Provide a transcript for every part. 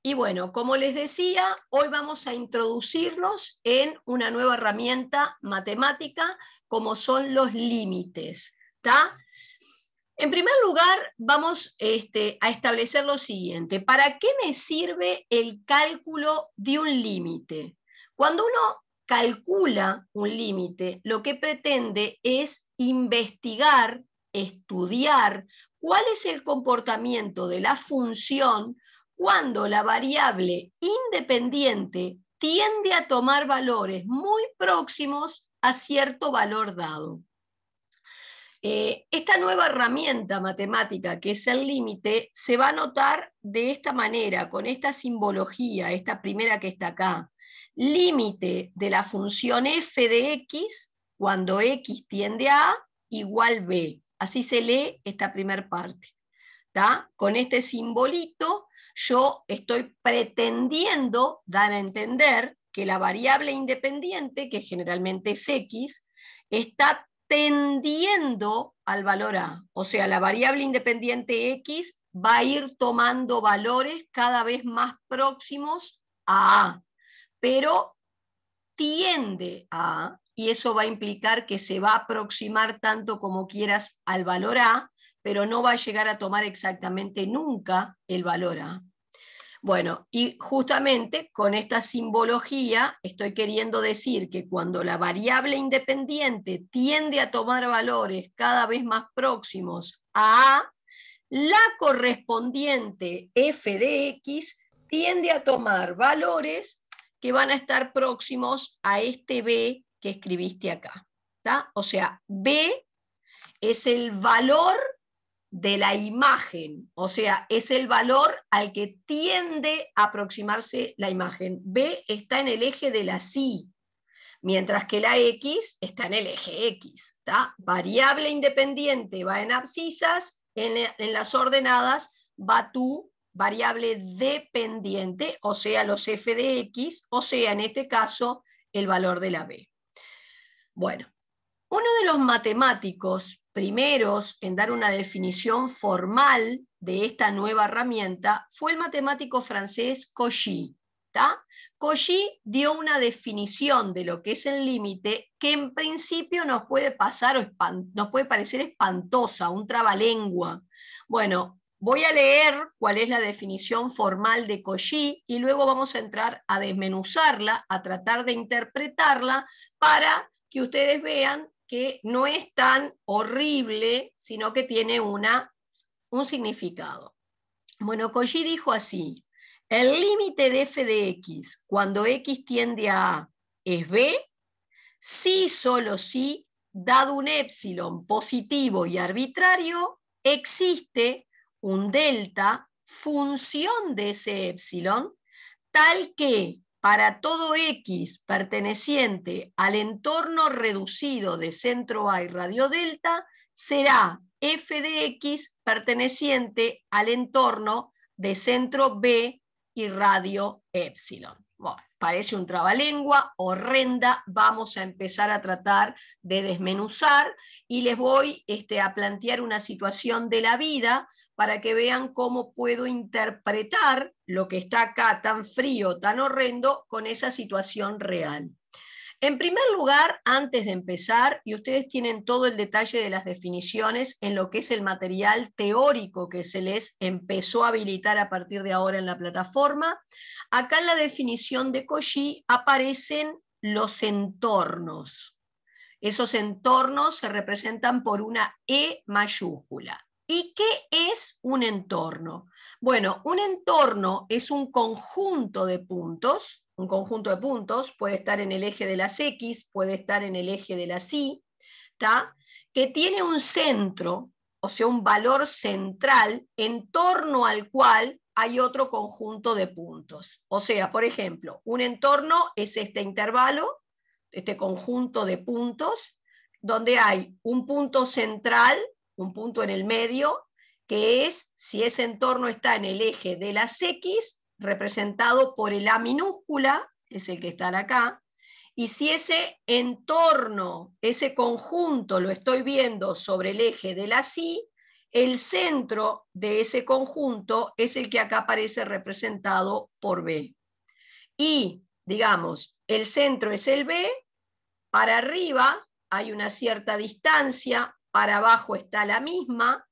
Y bueno, como les decía, hoy vamos a introducirnos en una nueva herramienta matemática como son los límites. ¿Tá? En primer lugar, vamos a establecer lo siguiente. ¿Para qué me sirve el cálculo de un límite? Cuando uno calcula un límite, lo que pretende es investigar, estudiar cuál es el comportamiento de la función cuando la variable independiente tiende a tomar valores muy próximos a cierto valor dado. Esta nueva herramienta matemática que es el límite se va a notar de esta manera, con esta simbología, esta primera que está acá. Límite de la función f de x cuando x tiende a A igual b. Así se lee esta primera parte. ¿Tá? Con este simbolito yo estoy pretendiendo dar a entender que la variable independiente, que generalmente es x, está tendiendo al valor A. O sea, la variable independiente X va a ir tomando valores cada vez más próximos a A, pero tiende a A, y eso va a implicar que se va a aproximar tanto como quieras al valor A, pero no va a llegar a tomar exactamente nunca el valor A. Bueno, y justamente con esta simbología estoy queriendo decir que cuando la variable independiente tiende a tomar valores cada vez más próximos a A, la correspondiente f de x tiende a tomar valores que van a estar próximos a este b que escribiste acá. ¿Tá? O sea, b es el valor de la imagen, o sea, es el valor al que tiende a aproximarse la imagen. B está en el eje de la sí, mientras que la X está en el eje X. ¿Tá? Variable independiente va en abscisas, en las ordenadas va tu variable dependiente, o sea, los f de X, o sea, en este caso, el valor de la B. Bueno, uno de los matemáticos primeros en dar una definición formal de esta nueva herramienta fue el matemático francés Cauchy. ¿Tá? Cauchy dio una definición de lo que es el límite que en principio nos puede parecer espantosa, un trabalengua. Bueno, voy a leer cuál es la definición formal de Cauchy y luego vamos a entrar a desmenuzarla, a tratar de interpretarla para que ustedes vean que no es tan horrible, sino que tiene un significado. Bueno, Cauchy dijo así: el límite de f de x cuando x tiende a A es b, si solo si, dado un épsilon positivo y arbitrario, existe un delta, función de ese épsilon, tal que para todo X perteneciente al entorno reducido de centro A y radio delta, será f de X perteneciente al entorno de centro B y radio épsilon. Bueno, parece un trabalengua, horrenda, vamos a empezar a tratar de desmenuzar y les voy a plantear una situación de la vida para que vean cómo puedo interpretar lo que está acá tan frío, tan horrendo, con esa situación real. En primer lugar, antes de empezar, y ustedes tienen todo el detalle de las definiciones en lo que es el material teórico que se les empezó a habilitar a partir de ahora en la plataforma, acá en la definición de Cauchy aparecen los entornos. Esos entornos se representan por una E mayúscula. ¿Y qué es un entorno? Bueno, un entorno es un conjunto de puntos. Un conjunto de puntos puede estar en el eje de las X, puede estar en el eje de las Y, ¿tá? Que tiene un centro, o sea, un valor central en torno al cual hay otro conjunto de puntos. O sea, por ejemplo, un entorno es este intervalo, este conjunto de puntos, donde hay un punto central, un punto en el medio, que es, si ese entorno está en el eje de las X, representado por el A minúscula, es el que está acá, y si ese entorno, ese conjunto lo estoy viendo sobre el eje de las Y, El centro de ese conjunto es el que acá aparece representado por B. Y, digamos, el centro es el B, para arriba hay una cierta distancia, para abajo está la misma.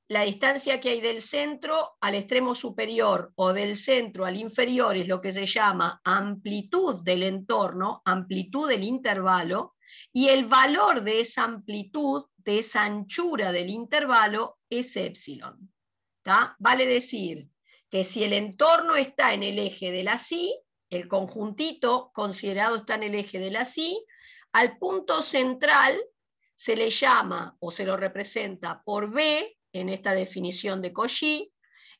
La distancia que hay del centro al extremo superior o del centro al inferior es lo que se llama amplitud del entorno, amplitud del intervalo, y el valor de esa amplitud, de esa anchura del intervalo, es épsilon. ¿Tá? Vale decir que si el entorno está en el eje de la Y, el conjuntito considerado está en el eje de la Y, al punto central se le llama o se lo representa por B, en esta definición de Cauchy,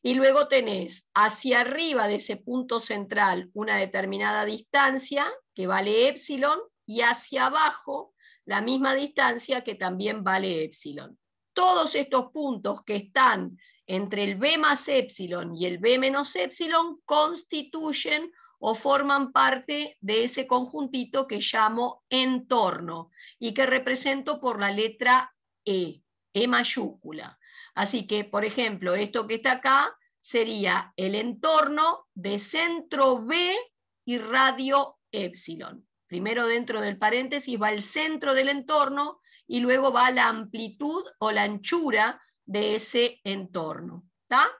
y luego tenés hacia arriba de ese punto central una determinada distancia que vale épsilon, y hacia abajo la misma distancia que también vale épsilon. Todos estos puntos que están entre el B más épsilon y el B menos épsilon constituyen o forman parte de ese conjuntito que llamo entorno y que represento por la letra E mayúscula. Así que, por ejemplo, esto que está acá sería el entorno de centro B y radio épsilon. Primero dentro del paréntesis va el centro del entorno y luego va la amplitud o la anchura de ese entorno. ¿Está?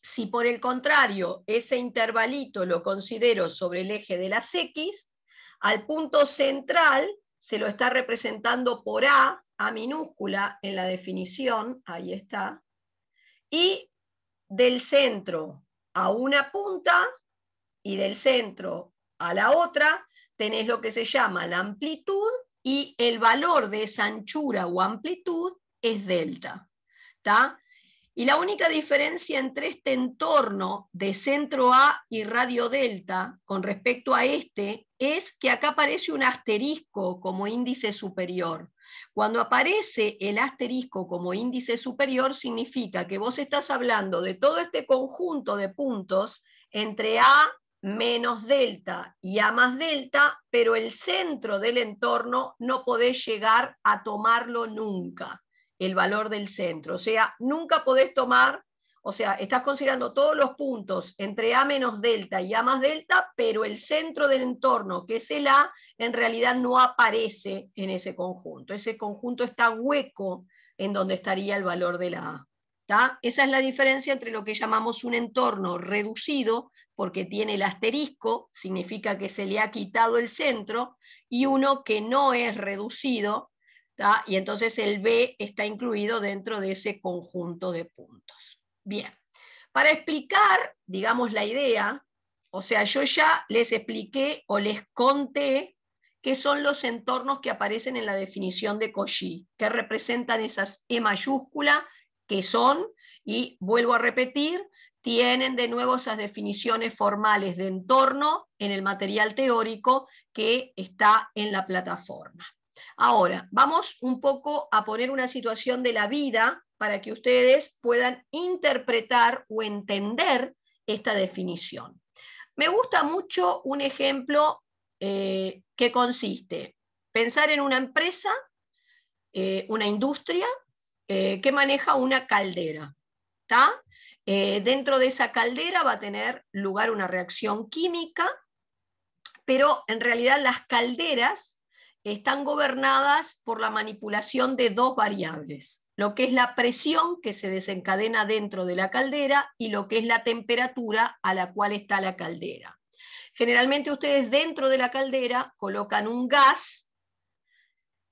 Si por el contrario ese intervalito lo considero sobre el eje de las X, al punto central se lo está representando por A minúscula en la definición, ahí está, y del centro a una punta y del centro a la otra tenés lo que se llama la amplitud, y el valor de esa anchura o amplitud es delta. ¿Está? Y la única diferencia entre este entorno de centro A y radio delta con respecto a este es que acá aparece un asterisco como índice superior. Cuando aparece el asterisco como índice superior significa que vos estás hablando de todo este conjunto de puntos entre A menos delta y A más delta, pero el centro del entorno no podés llegar a tomarlo nunca, el valor del centro. O sea, nunca podés tomar, o sea, estás considerando todos los puntos entre A menos delta y A más delta, pero el centro del entorno, que es el A, en realidad no aparece en ese conjunto. Ese conjunto está hueco en donde estaría el valor de la A. ¿Tá? Esa es la diferencia entre lo que llamamos un entorno reducido, porque tiene el asterisco, significa que se le ha quitado el centro, y uno que no es reducido, ¿tá? Y entonces el B está incluido dentro de ese conjunto de puntos. Bien, para explicar, digamos, la idea, o sea, yo ya les expliqué o les conté qué son los entornos que aparecen en la definición de Cauchy, que representan esas E mayúscula, que son, y vuelvo a repetir, tienen de nuevo esas definiciones formales de entorno en el material teórico que está en la plataforma. Ahora, vamos un poco a poner una situación de la vida para que ustedes puedan interpretar o entender esta definición. Me gusta mucho un ejemplo que consiste, pensar en una empresa, una industria, que maneja una caldera. ¿Tá? Dentro de esa caldera va a tener lugar una reacción química, pero en realidad las calderas están gobernadas por la manipulación de dos variables, lo que es la presión que se desencadena dentro de la caldera y lo que es la temperatura a la cual está la caldera. Generalmente ustedes dentro de la caldera colocan un gas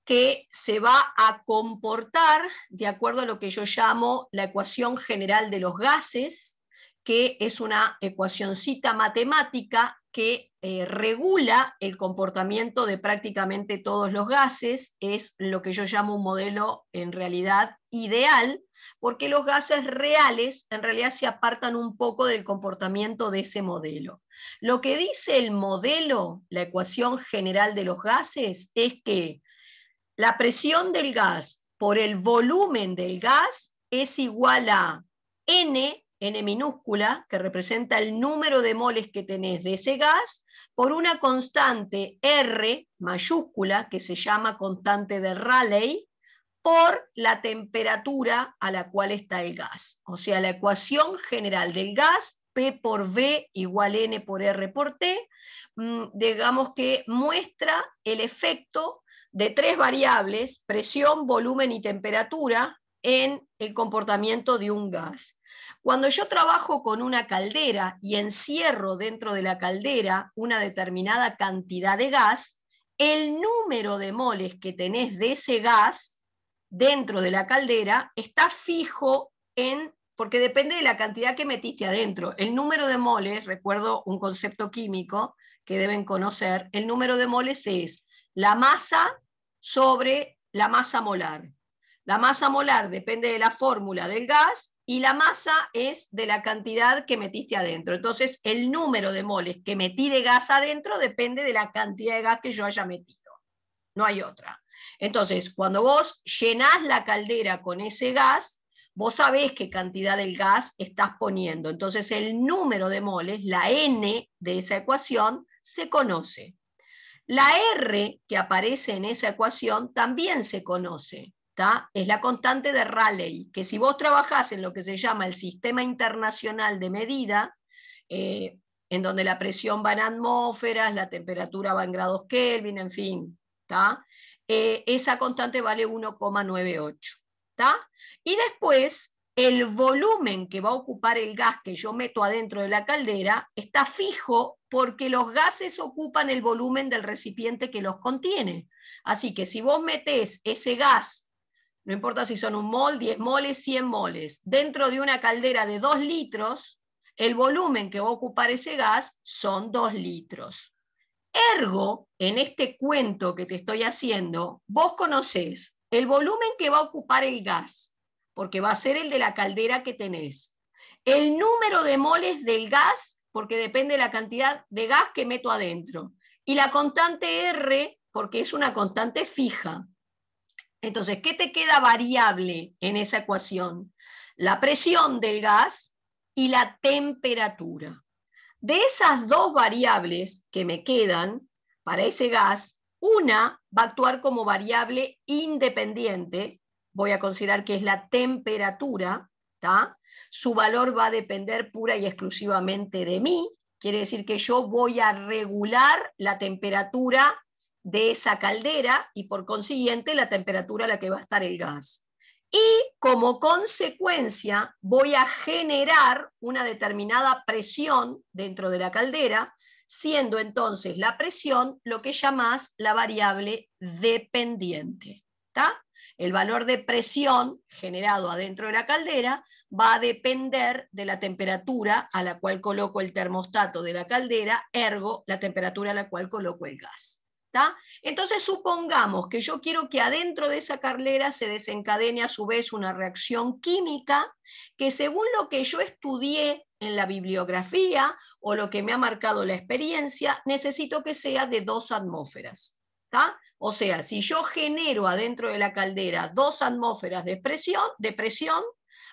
que se va a comportar de acuerdo a lo que yo llamo la ecuación general de los gases, que es una ecuacioncita matemática que regula el comportamiento de prácticamente todos los gases. Es lo que yo llamo un modelo en realidad ideal, porque los gases reales en realidad se apartan un poco del comportamiento de ese modelo. Lo que dice el modelo, la ecuación general de los gases, es que la presión del gas por el volumen del gas es igual a N minúscula, que representa el número de moles que tenés de ese gas, por una constante R mayúscula, que se llama constante de Rayleigh, por la temperatura a la cual está el gas. O sea, la ecuación general del gas, P por V igual N por R por T, digamos que muestra el efecto de tres variables, presión, volumen y temperatura, en el comportamiento de un gas. Cuando yo trabajo con una caldera y encierro dentro de la caldera una determinada cantidad de gas, el número de moles que tenés de ese gas dentro de la caldera está fijo porque depende de la cantidad que metiste adentro. El número de moles, recuerdo un concepto químico que deben conocer, el número de moles es la masa sobre la masa molar. La masa molar depende de la fórmula del gas y la masa es de la cantidad que metiste adentro. Entonces, el número de moles que metí de gas adentro depende de la cantidad de gas que yo haya metido. No hay otra. Entonces, cuando vos llenás la caldera con ese gas, vos sabés qué cantidad del gas estás poniendo. Entonces, el número de moles, la N de esa ecuación, se conoce. La R que aparece en esa ecuación también se conoce. Es la constante de Rayleigh, que si vos trabajás en lo que se llama el Sistema Internacional de Medida, en donde la presión va en atmósferas, la temperatura va en grados Kelvin, en fin, esa constante vale 1,98. Y después, el volumen que va a ocupar el gas que yo meto adentro de la caldera está fijo porque los gases ocupan el volumen del recipiente que los contiene. Así que si vos metés ese gas, no importa si son 1 mol, 10 moles, 100 moles, dentro de una caldera de 2 litros, el volumen que va a ocupar ese gas son 2 litros. Ergo, en este cuento que te estoy haciendo, vos conocés el volumen que va a ocupar el gas, porque va a ser el de la caldera que tenés. El número de moles del gas, porque depende de la cantidad de gas que meto adentro. Y la constante R, porque es una constante fija. Entonces, ¿qué te queda variable en esa ecuación? La presión del gas y la temperatura. De esas dos variables que me quedan para ese gas, una va a actuar como variable independiente, voy a considerar que es la temperatura, su valor va a depender pura y exclusivamente de mí, quiere decir que yo voy a regular la temperatura de esa caldera y por consiguiente la temperatura a la que va a estar el gas. Y como consecuencia voy a generar una determinada presión dentro de la caldera, siendo entonces la presión lo que llamás la variable dependiente. El valor de presión generado adentro de la caldera va a depender de la temperatura a la cual coloco el termostato de la caldera, ergo la temperatura a la cual coloco el gas. Entonces supongamos que yo quiero que adentro de esa caldera se desencadene a su vez una reacción química que según lo que yo estudié en la bibliografía o lo que me ha marcado la experiencia, necesito que sea de 2 atmósferas. O sea, si yo genero adentro de la caldera 2 atmósferas de presión,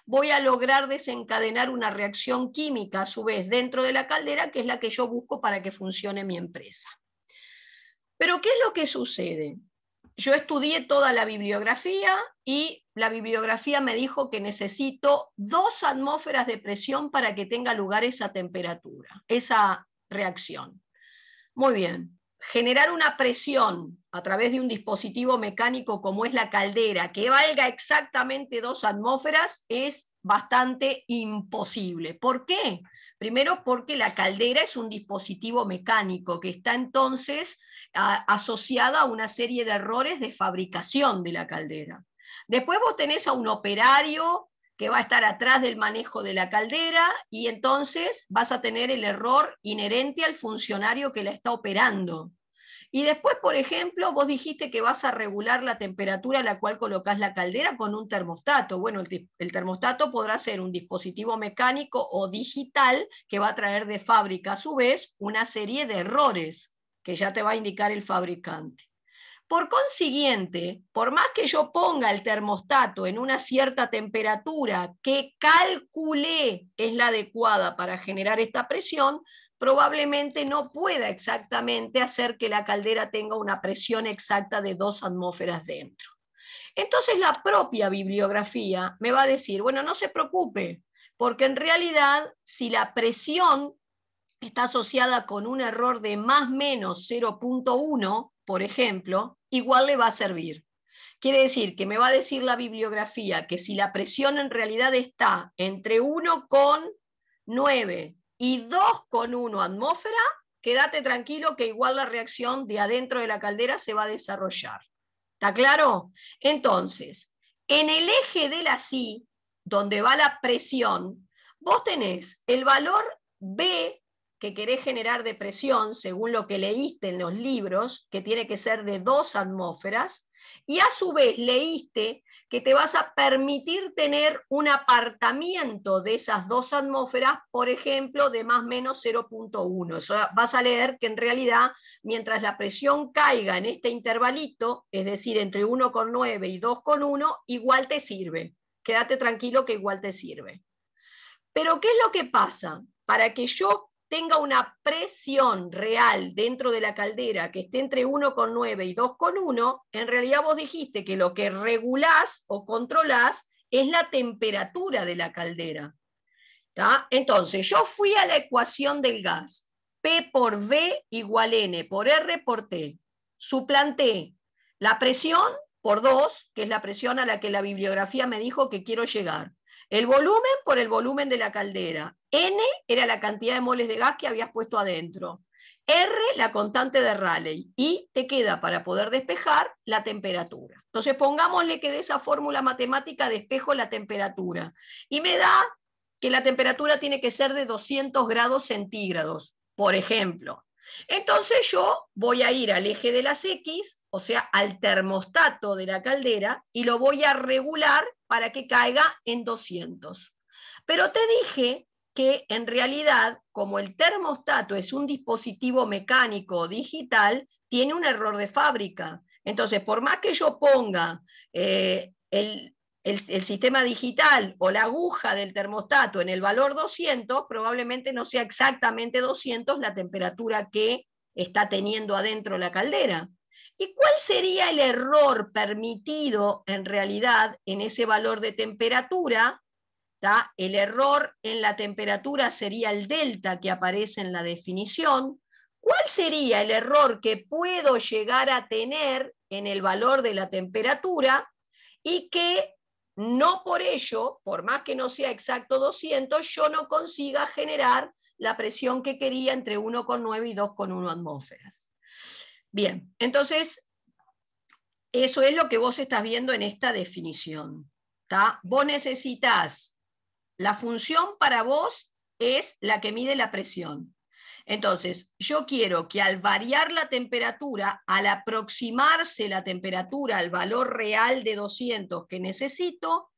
voy a lograr desencadenar una reacción química a su vez dentro de la caldera, que es la que yo busco para que funcione mi empresa. Pero ¿qué es lo que sucede? Yo estudié toda la bibliografía y la bibliografía me dijo que necesito 2 atmósferas de presión para que tenga lugar esa temperatura, esa reacción. Muy bien. Generar una presión a través de un dispositivo mecánico como es la caldera, que valga exactamente 2 atmósferas, es bastante imposible. ¿Por qué? Primero porque la caldera es un dispositivo mecánico que está entonces asociada a una serie de errores de fabricación de la caldera. Después vos tenés a un operario que va a estar atrás del manejo de la caldera y entonces vas a tener el error inherente al funcionario que la está operando. Y después, por ejemplo, vos dijiste que vas a regular la temperatura a la cual colocas la caldera con un termostato. Bueno, el termostato podrá ser un dispositivo mecánico o digital que va a traer de fábrica a su vez una serie de errores que ya te va a indicar el fabricante. Por consiguiente, por más que yo ponga el termostato en una cierta temperatura que calculé es la adecuada para generar esta presión, probablemente no pueda exactamente hacer que la caldera tenga una presión exacta de 2 atmósferas dentro. Entonces la propia bibliografía me va a decir, bueno, no se preocupe, porque en realidad si la presión está asociada con un error de más o menos 0,1, por ejemplo, igual le va a servir. Quiere decir que me va a decir la bibliografía que si la presión en realidad está entre 1,9 y 2,1 atmósfera, quédate tranquilo que igual la reacción de adentro de la caldera se va a desarrollar. ¿Está claro? Entonces, en el eje de la SI, donde va la presión, vos tenés el valor B que querés generar de presión, según lo que leíste en los libros, que tiene que ser de 2 atmósferas, y a su vez leíste que te vas a permitir tener un apartamiento de esas 2 atmósferas, por ejemplo, de más o menos 0,1. Eso vas a leer que en realidad, mientras la presión caiga en este intervalito, es decir, entre 1,9 y 2,1, igual te sirve. Quédate tranquilo que igual te sirve. Pero ¿qué es lo que pasa? Para que yo tenga una presión real dentro de la caldera que esté entre 1,9 y 2,1, en realidad vos dijiste que lo que regulás o controlás es la temperatura de la caldera. ¿Tá? Entonces, yo fui a la ecuación del gas. P por V igual N por R por T. Suplanté la presión por 2, que es la presión a la que la bibliografía me dijo que quiero llegar. El volumen por el volumen de la caldera. N era la cantidad de moles de gas que habías puesto adentro. R, la constante de Rayleigh. Y te queda, para poder despejar, la temperatura. Entonces, pongámosle que de esa fórmula matemática despejo la temperatura. Y me da que la temperatura tiene que ser de 200 grados centígrados, por ejemplo. Entonces yo voy a ir al eje de las X, o sea, al termostato de la caldera, y lo voy a regular para que caiga en 200. Pero te dije que en realidad, como el termostato es un dispositivo mecánico digital, tiene un error de fábrica. Entonces, por más que yo ponga el sistema digital o la aguja del termostato en el valor 200, probablemente no sea exactamente 200 la temperatura que está teniendo adentro la caldera. ¿Y cuál sería el error permitido en realidad en ese valor de temperatura? ¿Tá? El error en la temperatura sería el delta que aparece en la definición. ¿Cuál sería el error que puedo llegar a tener en el valor de la temperatura y que no por ello, por más que no sea exacto 200, yo no consiga generar la presión que quería entre 1,9 y 2,1 atmósferas? Bien, entonces, eso es lo que vos estás viendo en esta definición. ¿Tá? Vos necesitas, la función para vos es la que mide la presión. Entonces, yo quiero que al variar la temperatura, al aproximarse la temperatura al valor real de 200 que necesito,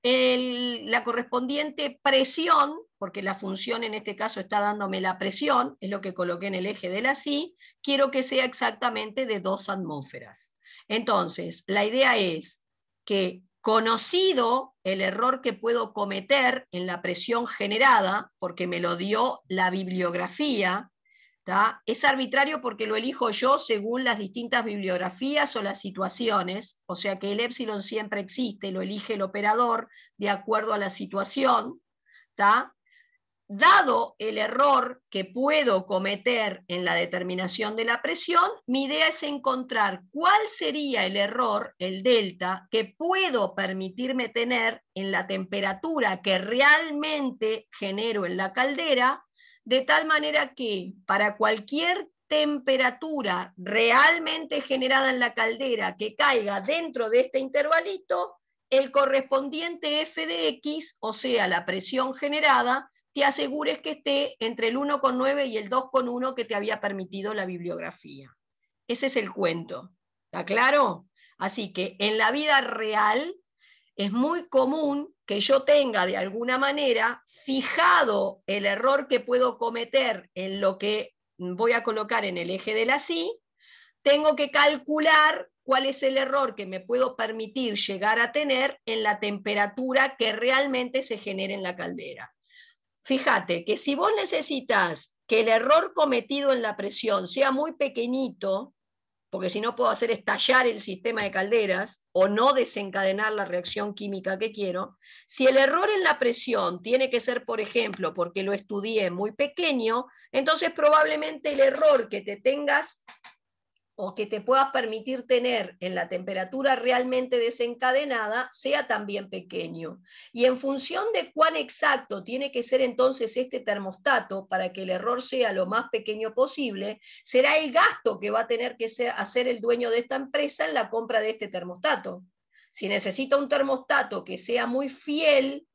la correspondiente presión, porque la función en este caso está dándome la presión, es lo que coloqué en el eje de la SI, quiero que sea exactamente de 2 atmósferas. Entonces, la idea es que, conocido el error que puedo cometer en la presión generada, porque me lo dio la bibliografía, ¿tá? Es arbitrario porque lo elijo yo según las distintas bibliografías o las situaciones, o sea que el épsilon siempre existe, lo elige el operador de acuerdo a la situación, ¿tá? Dado el error que puedo cometer en la determinación de la presión, mi idea es encontrar cuál sería el error, el delta, que puedo permitirme tener en la temperatura que realmente genero en la caldera, de tal manera que para cualquier temperatura realmente generada en la caldera que caiga dentro de este intervalito, el correspondiente f de x, o sea, la presión generada, te asegures que esté entre el 1,9 y el 2,1 que te había permitido la bibliografía. Ese es el cuento. ¿Está claro? Así que en la vida real es muy común que yo tenga de alguna manera fijado el error que puedo cometer en lo que voy a colocar en el eje de la SI, tengo que calcular cuál es el error que me puedo permitir llegar a tener en la temperatura que realmente se genere en la caldera. Fíjate que si vos necesitas que el error cometido en la presión sea muy pequeñito, porque si no puedo hacer estallar el sistema de calderas o no desencadenar la reacción química que quiero. Si el error en la presión tiene que ser, por ejemplo, porque lo estudié muy pequeño, entonces probablemente el error que te tengas o que te puedas permitir tener en la temperatura realmente desencadenada sea también pequeño. Y en función de cuán exacto tiene que ser entonces este termostato para que el error sea lo más pequeño posible, será el gasto que va a tener que hacer el dueño de esta empresa en la compra de este termostato. Si necesita un termostato que sea muy fiel,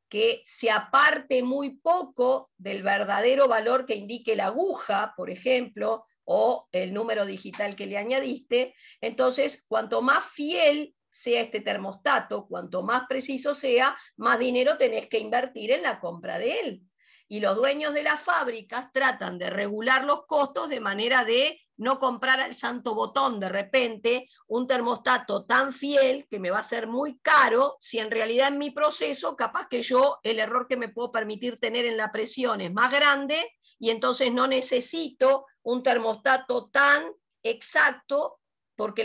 que se aparte muy poco del verdadero valor que indique la aguja, por ejemplo, o el número digital que le añadiste, entonces cuanto más fiel sea este termostato, cuanto más preciso sea, más dinero tenés que invertir en la compra de él. Y los dueños de las fábricas tratan de regular los costos de manera de no comprar al santo botón de repente un termostato tan fiel que me va a ser muy caro si en realidad en mi proceso capaz que yo el error que me puedo permitir tener en la presión es más grande y entonces no necesito un termostato tan exacto porque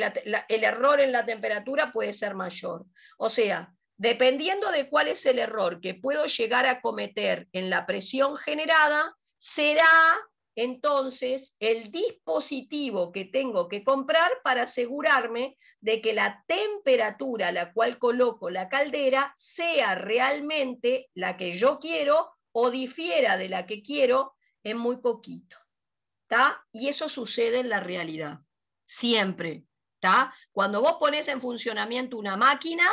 el error en la temperatura puede ser mayor. O sea, dependiendo de cuál es el error que puedo llegar a cometer en la presión generada, será entonces el dispositivo que tengo que comprar para asegurarme de que la temperatura a la cual coloco la caldera sea realmente la que yo quiero o difiera de la que quiero en muy poquito. ¿Tá? Y eso sucede en la realidad, siempre. ¿Tá? Cuando vos pones en funcionamiento una máquina,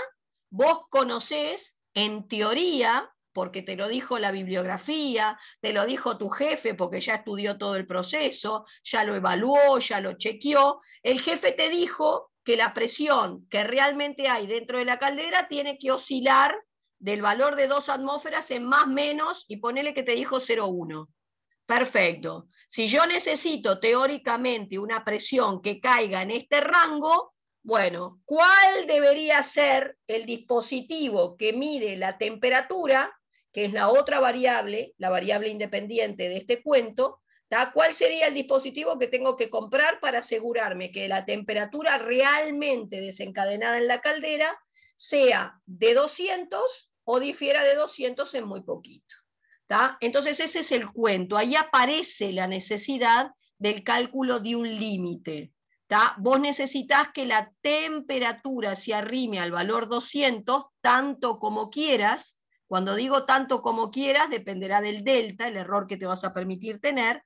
vos conocés en teoría, porque te lo dijo la bibliografía, te lo dijo tu jefe porque ya estudió todo el proceso, ya lo evaluó, ya lo chequeó, el jefe te dijo que la presión que realmente hay dentro de la caldera tiene que oscilar del valor de 2 atmósferas en más menos, y ponele que te dijo 0,1. Perfecto. Si yo necesito teóricamente una presión que caiga en este rango, bueno, ¿cuál debería ser el dispositivo que mide la temperatura, que es la otra variable, la variable independiente de este cuento? ¿Tá? ¿Cuál sería el dispositivo que tengo que comprar para asegurarme que la temperatura realmente desencadenada en la caldera sea de 200 o difiera de 200 en muy poquito? ¿Tá? Entonces ese es el cuento, ahí aparece la necesidad del cálculo de un límite. Vos necesitas que la temperatura se arrime al valor 200 tanto como quieras. Cuando digo tanto como quieras, dependerá del delta, el error que te vas a permitir tener,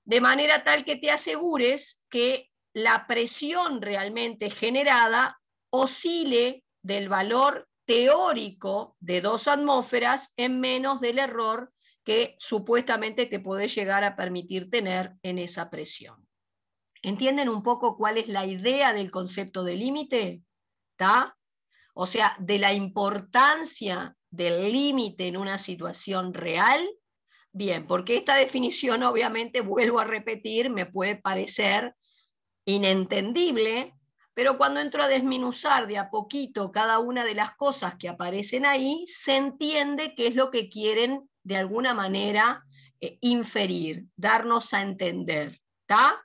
de manera tal que te asegures que la presión realmente generada oscile del valor teórico de 2 atmósferas en menos del error que supuestamente te podés llegar a permitir tener en esa presión. ¿Entienden un poco cuál es la idea del concepto de límite? ¿Tá? O sea, de la importancia del límite en una situación real. Bien, porque esta definición obviamente, vuelvo a repetir, me puede parecer inentendible, pero cuando entro a desmenuzar de a poquito cada una de las cosas que aparecen ahí, se entiende qué es lo que quieren de alguna manera inferir, darnos a entender. ¿Tá?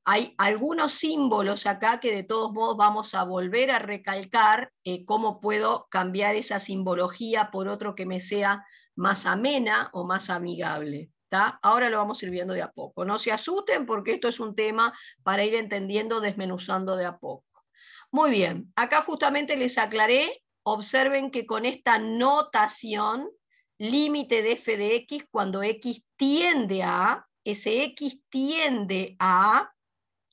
Hay algunos símbolos acá que de todos modos vamos a volver a recalcar cómo puedo cambiar esa simbología por otro que me sea más amena o más amigable. ¿Tá? Ahora lo vamos a ir viendo de a poco. No se asusten porque esto es un tema para ir entendiendo, desmenuzando de a poco. Muy bien, acá justamente les aclaré, observen que con esta notación, límite de f de x, cuando x tiende a, ese x tiende a,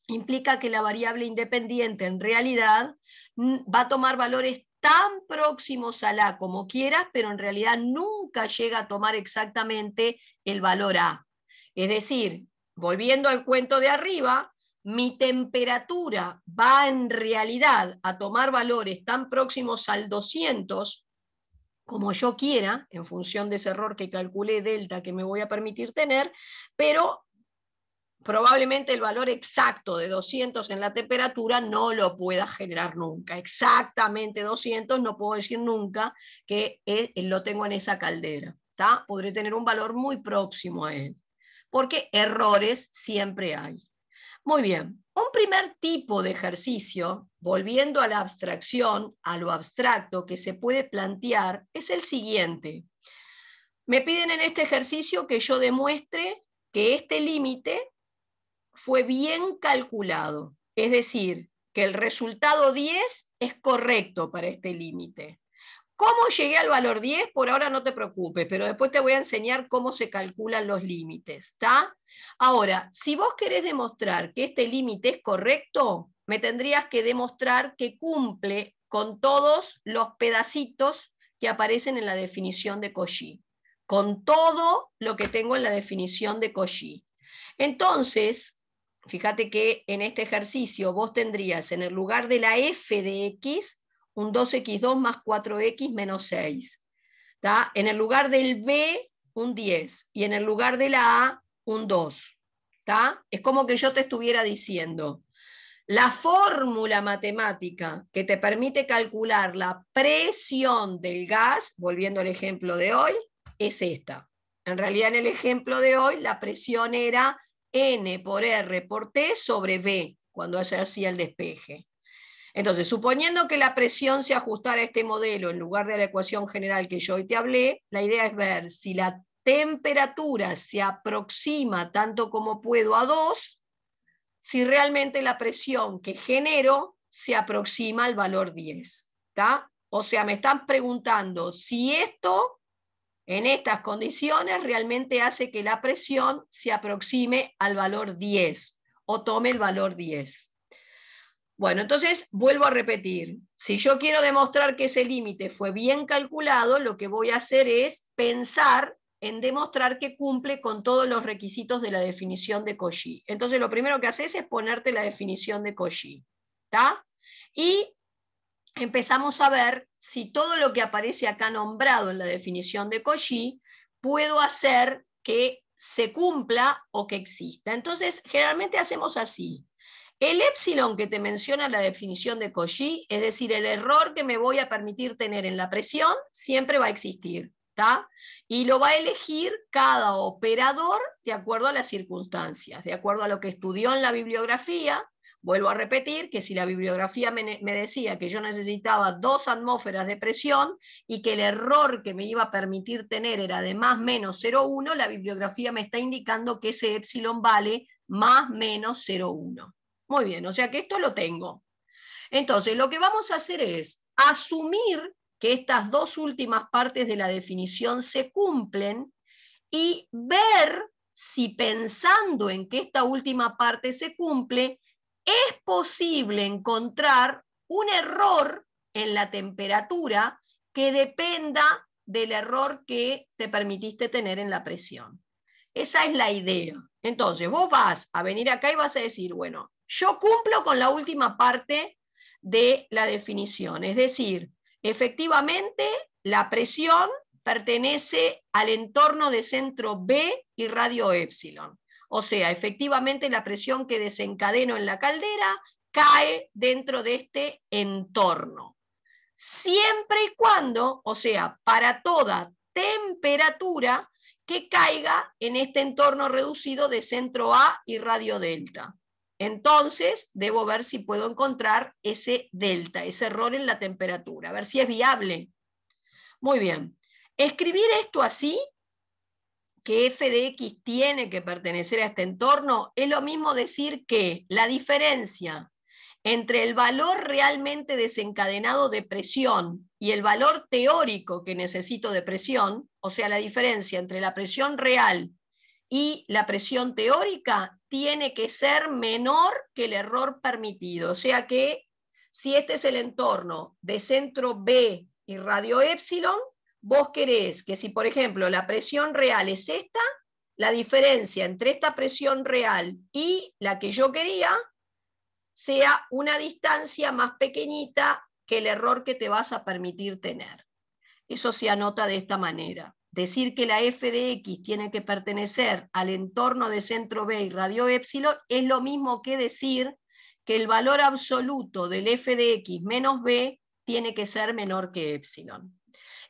implica que la variable independiente en realidad va a tomar valores tan próximos a la como quieras, pero en realidad nunca llega a tomar exactamente el valor A. Es decir, volviendo al cuento de arriba, mi temperatura va en realidad a tomar valores tan próximos al 200 como yo quiera, en función de ese error que calculé delta que me voy a permitir tener, pero probablemente el valor exacto de 200 en la temperatura no lo pueda generar nunca. Exactamente 200 no puedo decir nunca que lo tengo en esa caldera. ¿Tá? Podré tener un valor muy próximo a él, porque errores siempre hay. Muy bien. Un primer tipo de ejercicio, volviendo a la abstracción, a lo abstracto que se puede plantear, es el siguiente. Me piden en este ejercicio que yo demuestre que este límite fue bien calculado, es decir, que el resultado 10 es correcto para este límite. ¿Cómo llegué al valor 10? Por ahora no te preocupes, pero después te voy a enseñar cómo se calculan los límites, ¿está? Ahora, si vos querés demostrar que este límite es correcto, me tendrías que demostrar que cumple con todos los pedacitos que aparecen en la definición de Cauchy, con todo lo que tengo en la definición de Cauchy. Entonces, fíjate que en este ejercicio vos tendrías en el lugar de la f de x un 2x2 más 4x menos 6. ¿Tá? En el lugar del b, un 10. Y en el lugar de la a, un 2. ¿Tá? Es como que yo te estuviera diciendo, la fórmula matemática que te permite calcular la presión del gas, volviendo al ejemplo de hoy, es esta. En realidad, en el ejemplo de hoy, la presión era N por R por T sobre V, cuando se hacía el despeje. Entonces, suponiendo que la presión se ajustara a este modelo en lugar de la ecuación general que yo hoy te hablé, la idea es ver si la temperatura se aproxima tanto como puedo a 2, si realmente la presión que genero se aproxima al valor 10. ¿Tá? O sea, me están preguntando si esto, en estas condiciones, realmente hace que la presión se aproxime al valor 10 o tome el valor 10. Bueno, entonces vuelvo a repetir, si yo quiero demostrar que ese límite fue bien calculado, lo que voy a hacer es pensar en demostrar que cumple con todos los requisitos de la definición de Cauchy. Entonces lo primero que haces es ponerte la definición de Cauchy, ¿tá? Y empezamos a ver si todo lo que aparece acá nombrado en la definición de Cauchy puedo hacer que se cumpla o que exista. Entonces, generalmente hacemos así. El épsilon que te menciona la definición de Cauchy, es decir, el error que me voy a permitir tener en la presión, siempre va a existir, ¿tá? Y lo va a elegir cada operador de acuerdo a las circunstancias, de acuerdo a lo que estudió en la bibliografía. Vuelvo a repetir que si la bibliografía me decía que yo necesitaba 2 atmósferas de presión y que el error que me iba a permitir tener era de más menos 0,1, la bibliografía me está indicando que ese épsilon vale más menos 0,1. Muy bien, o sea que esto lo tengo. Entonces, lo que vamos a hacer es asumir que estas dos últimas partes de la definición se cumplen y ver si pensando en que esta última parte se cumple, es posible encontrar un error en la temperatura que dependa del error que te permitiste tener en la presión. Esa es la idea. Entonces, vos vas a venir acá y vas a decir, bueno, yo cumplo con la última parte de la definición, es decir, efectivamente la presión pertenece al entorno de centro B y radio épsilon. O sea, efectivamente la presión que desencadeno en la caldera cae dentro de este entorno. Siempre y cuando, o sea, para toda temperatura que caiga en este entorno reducido de centro A y radio delta. Entonces, debo ver si puedo encontrar ese delta, ese error en la temperatura, a ver si es viable. Muy bien. Escribir esto así, que f de x tiene que pertenecer a este entorno, es lo mismo decir que la diferencia entre el valor realmente desencadenado de presión y el valor teórico que necesito de presión, o sea, la diferencia entre la presión real y la presión teórica, tiene que ser menor que el error permitido. O sea que si este es el entorno de centro B y radio épsilon, vos querés que si, por ejemplo, la presión real es esta, la diferencia entre esta presión real y la que yo quería sea una distancia más pequeñita que el error que te vas a permitir tener. Eso se anota de esta manera. Decir que la f de x tiene que pertenecer al entorno de centro B y radio épsilon es lo mismo que decir que el valor absoluto del f de x menos b tiene que ser menor que épsilon.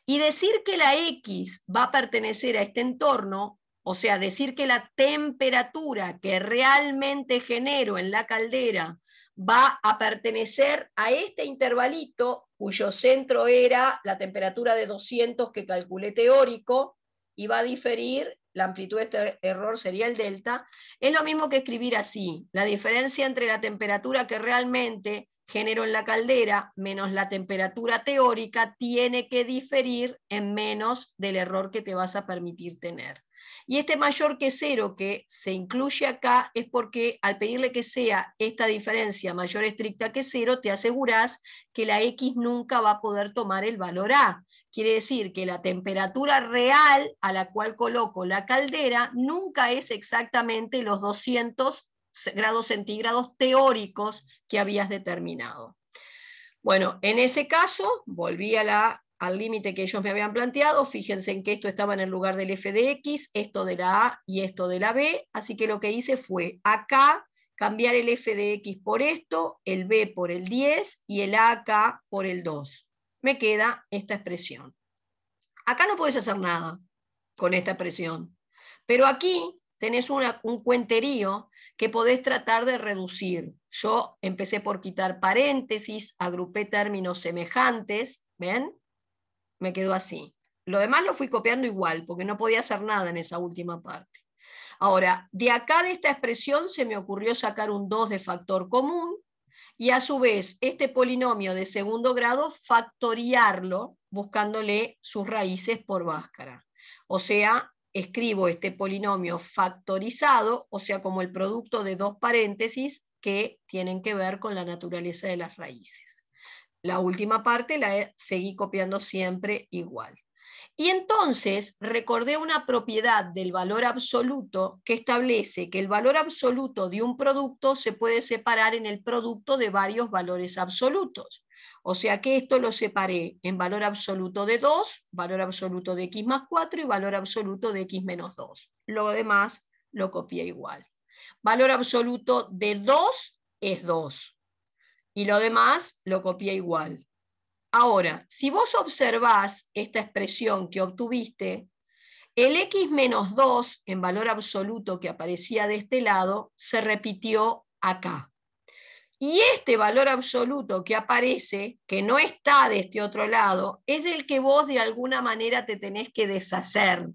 Y decir que la x va a pertenecer a este entorno o sea, decir que la temperatura que realmente genero en la caldera va a pertenecer a este intervalito, cuyo centro era la temperatura de 200 que calculé teórico, y va a diferir, la amplitud de este error sería el delta, es lo mismo que escribir así, la diferencia entre la temperatura que realmente genero en la caldera menos la temperatura teórica tiene que diferir en menos del error que te vas a permitir tener. Y este mayor que 0 que se incluye acá es porque al pedirle que sea esta diferencia mayor estricta que 0, te asegurás que la X nunca va a poder tomar el valor A. Quiere decir que la temperatura real a la cual coloco la caldera nunca es exactamente los 200 grados centígrados teóricos que habías determinado. Bueno, en ese caso, volví al límite que ellos me habían planteado. Fíjense en que esto estaba en el lugar del f de x, esto de la a y esto de la b, así que lo que hice fue acá cambiar el f de x por esto, el b por el 10 y el a acá por el 2. Me queda esta expresión. Acá no puedes hacer nada con esta expresión, pero aquí tenés un cuenterío que podés tratar de reducir. Yo empecé por quitar paréntesis, agrupé términos semejantes, ¿ven? Me quedó así. Lo demás lo fui copiando igual, porque no podía hacer nada en esa última parte. Ahora, de acá de esta expresión se me ocurrió sacar un 2 de factor común, y a su vez este polinomio de segundo grado factoriarlo buscándole sus raíces por Bhaskara. O sea, escribo este polinomio factorizado, o sea, como el producto de dos paréntesis que tienen que ver con la naturaleza de las raíces. La última parte la seguí copiando siempre igual. Y entonces recordé una propiedad del valor absoluto que establece que el valor absoluto de un producto se puede separar en el producto de varios valores absolutos. O sea que esto lo separé en valor absoluto de 2, valor absoluto de x más 4 y valor absoluto de x menos 2. Lo demás lo copié igual. Valor absoluto de 2 es 2 y lo demás lo copié igual. Ahora, si vos observás esta expresión que obtuviste, el x menos 2 en valor absoluto que aparecía de este lado se repitió acá. Y este valor absoluto que aparece, que no está de este otro lado, es del que vos de alguna manera te tenés que deshacer.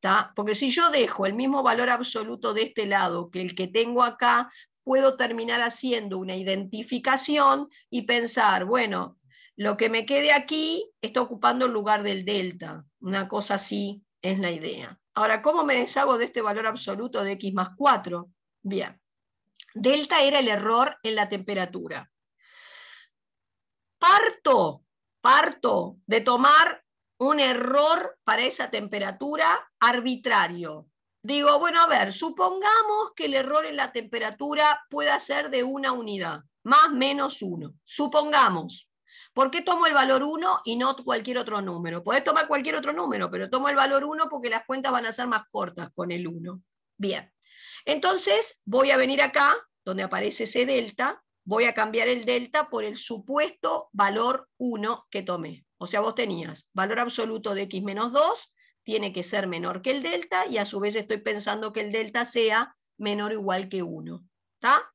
¿tá? Porque si yo dejo el mismo valor absoluto de este lado que el que tengo acá, puedo terminar haciendo una identificación y pensar, bueno, lo que me quede aquí está ocupando el lugar del delta. Una cosa así es la idea. Ahora, ¿cómo me deshago de este valor absoluto de x más 4? Bien. Delta era el error en la temperatura. Parto de tomar un error para esa temperatura arbitrario. Digo, bueno, a ver, supongamos que el error en la temperatura pueda ser de una unidad, más menos 1. Supongamos. ¿Por qué tomo el valor 1 y no cualquier otro número? Podés tomar cualquier otro número, pero tomo el valor 1 porque las cuentas van a ser más cortas con el 1. Bien. Entonces voy a venir acá, donde aparece ese delta, voy a cambiar el delta por el supuesto valor 1 que tomé. O sea, vos tenías valor absoluto de x menos 2, tiene que ser menor que el delta, y a su vez estoy pensando que el delta sea menor o igual que 1. ¿Está?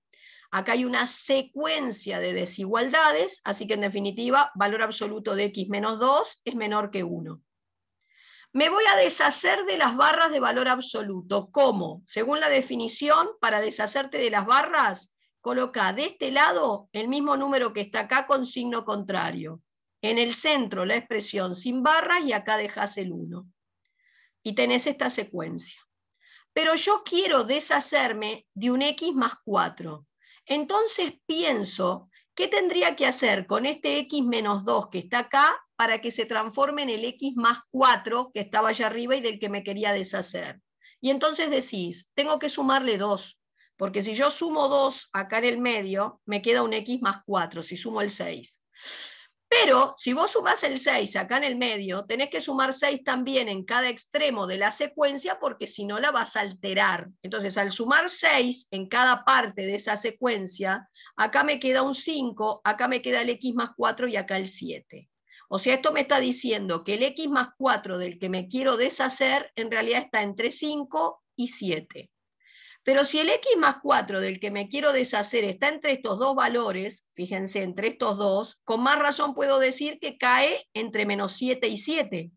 Acá hay una secuencia de desigualdades, así que en definitiva, valor absoluto de x menos 2 es menor que 1. Me voy a deshacer de las barras de valor absoluto. ¿Cómo? Según la definición, para deshacerte de las barras, coloca de este lado el mismo número que está acá con signo contrario. En el centro la expresión sin barras y acá dejas el 1. Y tenés esta secuencia. Pero yo quiero deshacerme de un x más 4. Entonces pienso, ¿qué tendría que hacer con este x menos 2 que está acá para que se transforme en el x más 4 que estaba allá arriba y del que me quería deshacer? Y entonces decís, tengo que sumarle 2, porque si yo sumo 2 acá en el medio, me queda un x más 4, si sumo el 6. Pero si vos sumás el 6 acá en el medio, tenés que sumar 6 también en cada extremo de la secuencia, porque si no la vas a alterar. Entonces, al sumar 6 en cada parte de esa secuencia, acá me queda un 5, acá me queda el x más 4 y acá el 7. O sea, esto me está diciendo que el x más 4 del que me quiero deshacer en realidad está entre 5 y 7. Pero si el x más 4 del que me quiero deshacer está entre estos dos valores, fíjense, entre estos dos, con más razón puedo decir que cae entre menos 7 y 7.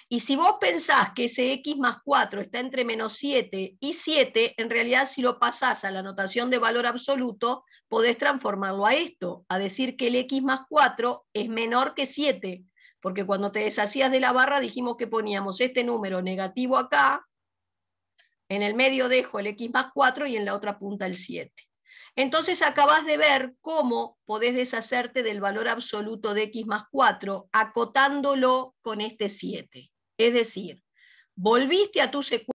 Y si vos pensás que ese x más 4 está entre menos 7 y 7, en realidad si lo pasás a la notación de valor absoluto, podés transformarlo a esto, a decir que el x más 4 es menor que 7, porque cuando te deshacías de la barra dijimos que poníamos este número negativo acá, en el medio dejo el x más 4 y en la otra punta el 7. Entonces acabás de ver cómo podés deshacerte del valor absoluto de x más 4 acotándolo con este 7. Es decir, volviste a tu secuencia